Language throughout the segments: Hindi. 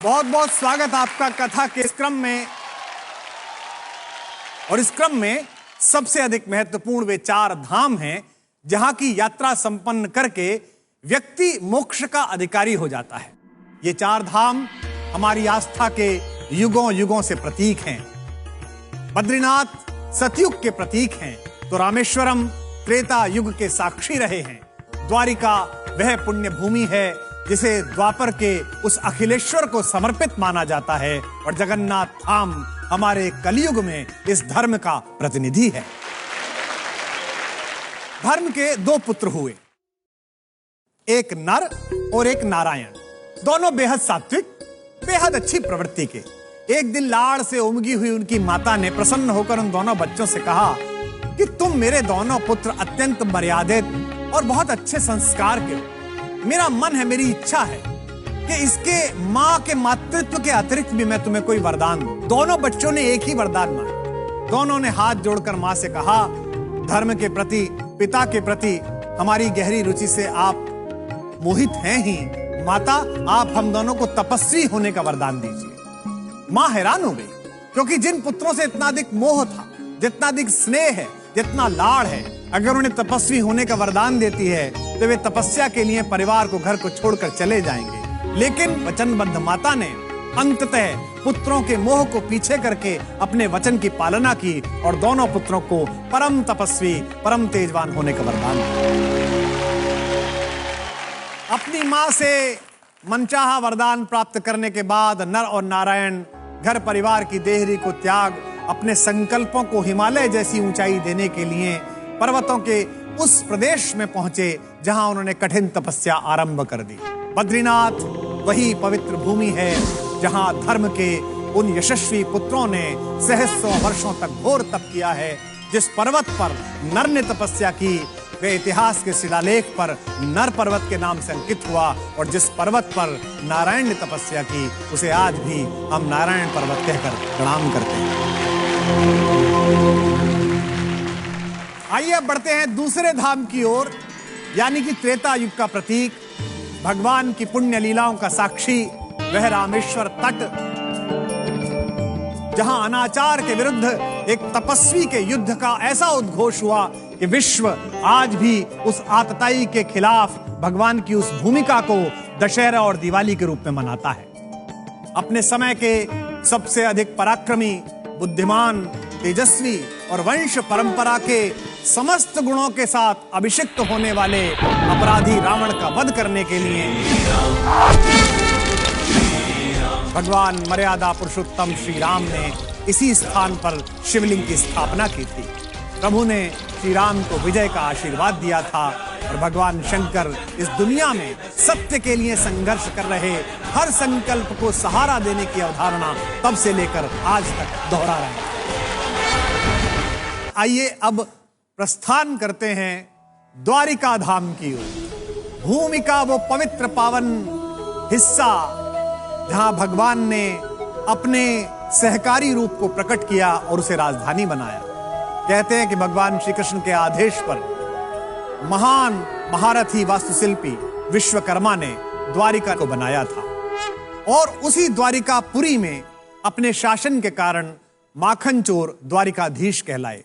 बहुत बहुत स्वागत आपका कथा के इस क्रम में। और इस क्रम में सबसे अधिक महत्वपूर्ण वे 4 धाम हैं जहां की यात्रा संपन्न करके व्यक्ति मोक्ष का अधिकारी हो जाता है। ये 4 धाम हमारी आस्था के युगों युगों से प्रतीक हैं। बद्रीनाथ सतयुग के प्रतीक हैं तो रामेश्वरम त्रेता युग के साक्षी रहे हैं। द्वारिका वह पुण्य भूमि है जिसे द्वापर के उस अखिलेश्वर को समर्पित माना जाता है और जगन्नाथ धाम हमारे कलयुग में इस धर्म का प्रतिनिधि है। धर्म के 2 पुत्र हुए, एक नर और एक नारायण। दोनों बेहद सात्विक, बेहद अच्छी प्रवृत्ति के। एक दिन लाड़ से उमगी हुई उनकी माता ने प्रसन्न होकर उन दोनों बच्चों से कहा कि तुम मेरे दोनों पुत्र अत्यंत मर्यादित और बहुत अच्छे संस्कार के हो। मेरा मन है, मेरी इच्छा है कि इसके मां के मातृत्व के अतिरिक्त भी मैं तुम्हें कोई वरदान दूं। दोनों बच्चों ने एक ही वरदान मांगा। दोनों ने हाथ जोड़कर मां से कहा, धर्म के प्रति, पिता के प्रति हमारी गहरी रुचि से आप मोहित हैं ही। माता, आप हम दोनों को तपस्वी होने का वरदान दीजिए। मां हैरान हो गई, क्योंकि जिन पुत्रों से इतना अधिक मोह था, जितना अधिक स्नेह है, जितना लाड़ है, अगर उन्हें तपस्वी होने का वरदान देती है तो वे तपस्या के लिए परिवार को, घर को छोड़कर चले जाएंगे। लेकिन वचनबद्ध माता ने अंततः पुत्रों के मोह को पीछे करके अपने वचन की पालना की और दोनों पुत्रों को परम तपस्वी, परम तेजवान होने का वरदान दिया। अपनी मां से मनचाहा वरदान प्राप्त करने के बाद नर और नारायण घर परिवार की देहरी को त्याग अपने संकल्पों को हिमालय जैसी ऊंचाई देने के लिए पर्वतों के उस प्रदेश में पहुंचे जहां उन्होंने कठिन तपस्या आरंभ कर दी। बद्रीनाथ वही पवित्र भूमि है जहां धर्म के उन यशस्वी पुत्रों ने सहस्रों वर्षों तक घोर तप किया है। जिस पर्वत पर नर ने तपस्या की वे इतिहास के शिलालेख पर नर पर्वत के नाम से अंकित हुआ, और जिस पर्वत पर नारायण ने तपस्या की उसे आज भी हम नारायण पर्वत कहकर प्रणाम करते हैं। आइए अब बढ़ते हैं दूसरे धाम की ओर, यानी कि त्रेता युग का प्रतीक, भगवान की पुण्य लीलाओं का साक्षी वह रामेश्वर तट, जहां अनाचार के विरुद्ध एक तपस्वी के युद्ध का ऐसा उद्घोष हुआ कि विश्व आज भी उस आतताई के खिलाफ भगवान की उस भूमिका को दशहरा और दिवाली के रूप में मनाता है। अपने समय के सबसे अधिक पराक्रमी, बुद्धिमान, तेजस्वी और वंश परंपरा के समस्त गुणों के साथ अभिषिक्त होने वाले अपराधी रावण का वध करने के लिए भगवान मर्यादा पुरुषोत्तम श्री राम ने इसी स्थान पर शिवलिंग की स्थापना की थी। प्रभु ने श्री राम को विजय का आशीर्वाद दिया था और भगवान शंकर इस दुनिया में सत्य के लिए संघर्ष कर रहे हर संकल्प को सहारा देने की अवधारणा तब से लेकर आज तक दोहरा रहे हैं। आइए अब प्रस्थान करते हैं द्वारिका धाम की ओर। भूमि का वो पवित्र पावन हिस्सा जहां भगवान ने अपने सहकारी रूप को प्रकट किया और उसे राजधानी बनाया। कहते हैं कि भगवान श्री कृष्ण के आदेश पर महान महारथी वास्तुशिल्पी विश्वकर्मा ने द्वारिका को बनाया था, और उसी द्वारिकापुरी में अपने शासन के कारण माखन चोर द्वारिकाधीश कहलाए।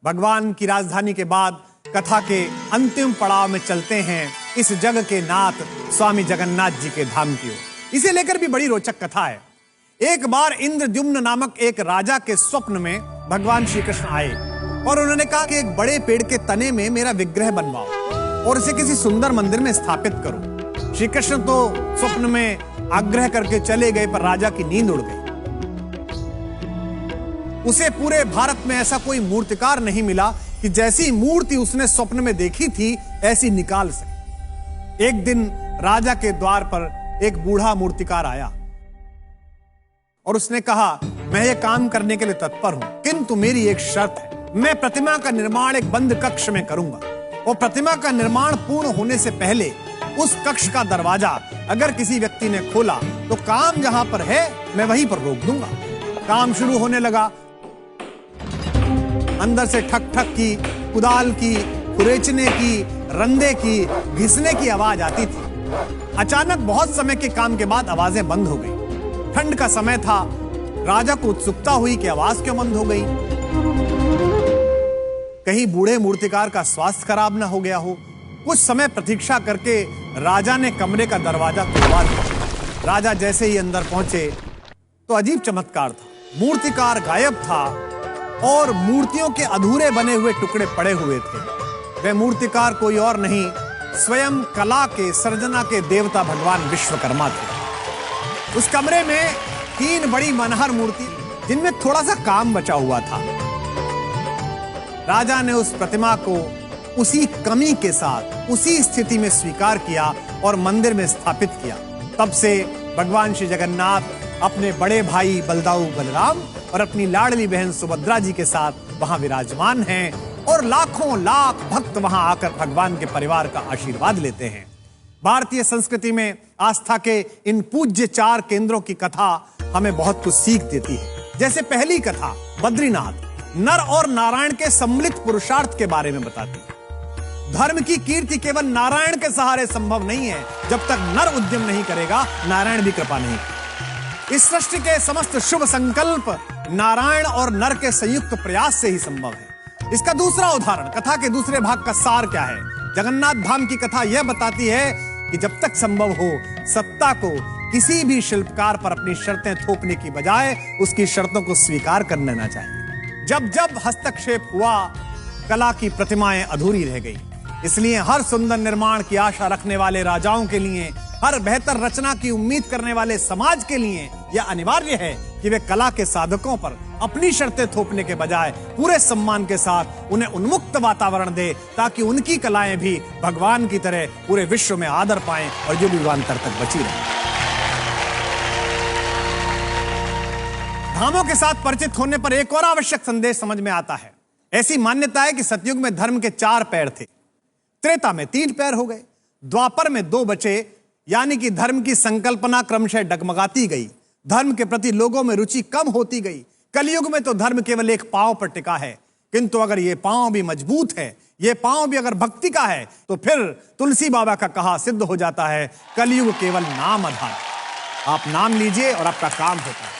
भगवान की राजधानी के बाद कथा के अंतिम पड़ाव में चलते हैं इस जग के नाथ स्वामी जगन्नाथ जी के धाम की ओर। इसे लेकर भी बड़ी रोचक कथा है। एक बार इंद्रद्युम्न नामक एक राजा के स्वप्न में भगवान श्री कृष्ण आए और उन्होंने कहा कि एक बड़े पेड़ के तने में मेरा विग्रह बनवाओ और इसे किसी सुंदर मंदिर में स्थापित करो। श्री कृष्ण तो स्वप्न में आग्रह करके चले गए, पर राजा की नींद उड़ गई। उसे पूरे भारत में ऐसा कोई मूर्तिकार नहीं मिला कि जैसी मूर्ति उसने स्वप्न में देखी थी ऐसी निकाल सके। एक दिन राजा के द्वार पर एक बूढ़ा मूर्तिकार आया और उसने कहा, मैं ये काम करने के लिए तत्पर हूं, किंतु मेरी एक शर्त है। मैं प्रतिमा का निर्माण एक बंद कक्ष में करूंगा और प्रतिमा का निर्माण पूर्ण होने से पहले उस कक्ष का दरवाजा अगर किसी व्यक्ति ने खोला तो काम जहां पर है मैं वहीं पर रोक दूंगा। काम शुरू होने लगा। अंदर से ठक ठक की, कुदाल की, खुरेचने की, रंदे की, घिसने की आवाज आती थी। अचानक बहुत समय के काम के बाद आवाजें बंद हो गई। ठंड का समय था। राजा को उत्सुकता हुई कि आवाज क्यों बंद हो गई। कहीं बूढ़े मूर्तिकार का स्वास्थ्य खराब ना हो गया हो। कुछ समय प्रतीक्षा करके राजा ने कमरे का दरवाजा खुलवा दिया। राजा जैसे ही अंदर पहुंचे तो अजीब चमत्कार था। मूर्तिकार गायब था और मूर्तियों के अधूरे बने हुए टुकड़े पड़े हुए थे। वह मूर्तिकार कोई और नहीं, स्वयं कला के सर्जना के देवता भगवान विश्वकर्मा थे। उस कमरे में 3 बड़ी मनहर मूर्ति, जिनमें थोड़ा सा काम बचा हुआ था। राजा ने उस प्रतिमा को उसी कमी के साथ उसी स्थिति में स्वीकार किया और मंदिर में स्थापित किया। तब से भगवान श्री जगन्नाथ अपने बड़े भाई बलदाऊ बलराम और अपनी लाडली बहन सुभद्रा जी के साथ वहां विराजमान हैं और लाखों लाख भक्त वहां आकर भगवान के परिवार का आशीर्वाद लेते हैं। भारतीय संस्कृति में आस्था के इन पूज्य 4 केंद्रों की कथा हमें बहुत कुछ सीख देती है। जैसे पहली कथा बद्रीनाथ नर और नारायण के सम्मिलित पुरुषार्थ के बारे में बताती है। धर्म की कीर्ति केवल नारायण के सहारे संभव नहीं है। जब तक नर उद्यम नहीं करेगा, नारायण भी कृपा नहीं करेगा। इस सृष्टि के समस्त शुभ संकल्प नारायण और नर के संयुक्त प्रयास से ही संभव है। इसका दूसरा उदाहरण, कथा के दूसरे भाग का सार क्या है। जगन्नाथ धाम की कथा यह बताती है कि जब तक संभव हो, सत्ता को किसी भी शिल्पकार पर अपनी शर्तें थोपने की बजाय उसकी शर्तों को स्वीकार कर लेना चाहिए। जब जब हस्तक्षेप हुआ, कला की प्रतिमाएं अधूरी रह गई। इसलिए हर सुंदर निर्माण की आशा रखने वाले राजाओं के लिए, हर बेहतर रचना की उम्मीद करने वाले समाज के लिए यह अनिवार्य है कि वे कला के साधकों पर अपनी शर्तें थोपने के बजाय पूरे सम्मान के साथ उन्हें उन्मुक्त वातावरण दे, ताकि उनकी कलाएं भी भगवान की तरह पूरे विश्व में आदर पाएं और युग युगांतर तक बची रहें। धामों के साथ परिचित होने पर एक और आवश्यक संदेश समझ में आता है। ऐसी मान्यता है कि सतयुग में धर्म के 4 पैर थे, त्रेता में 3 पैर हो गए, द्वापर में 2 बचे, यानी कि धर्म की संकल्पना क्रमशः डगमगाती गई। धर्म के प्रति लोगों में रुचि कम होती गई। कलयुग में तो धर्म केवल एक पांव पर टिका है, किंतु अगर ये पांव भी मजबूत है, ये पांव भी अगर भक्ति का है, तो फिर तुलसी बाबा का कहा सिद्ध हो जाता है, कलयुग केवल नाम आधार। आप नाम लीजिए और आपका काम होता है।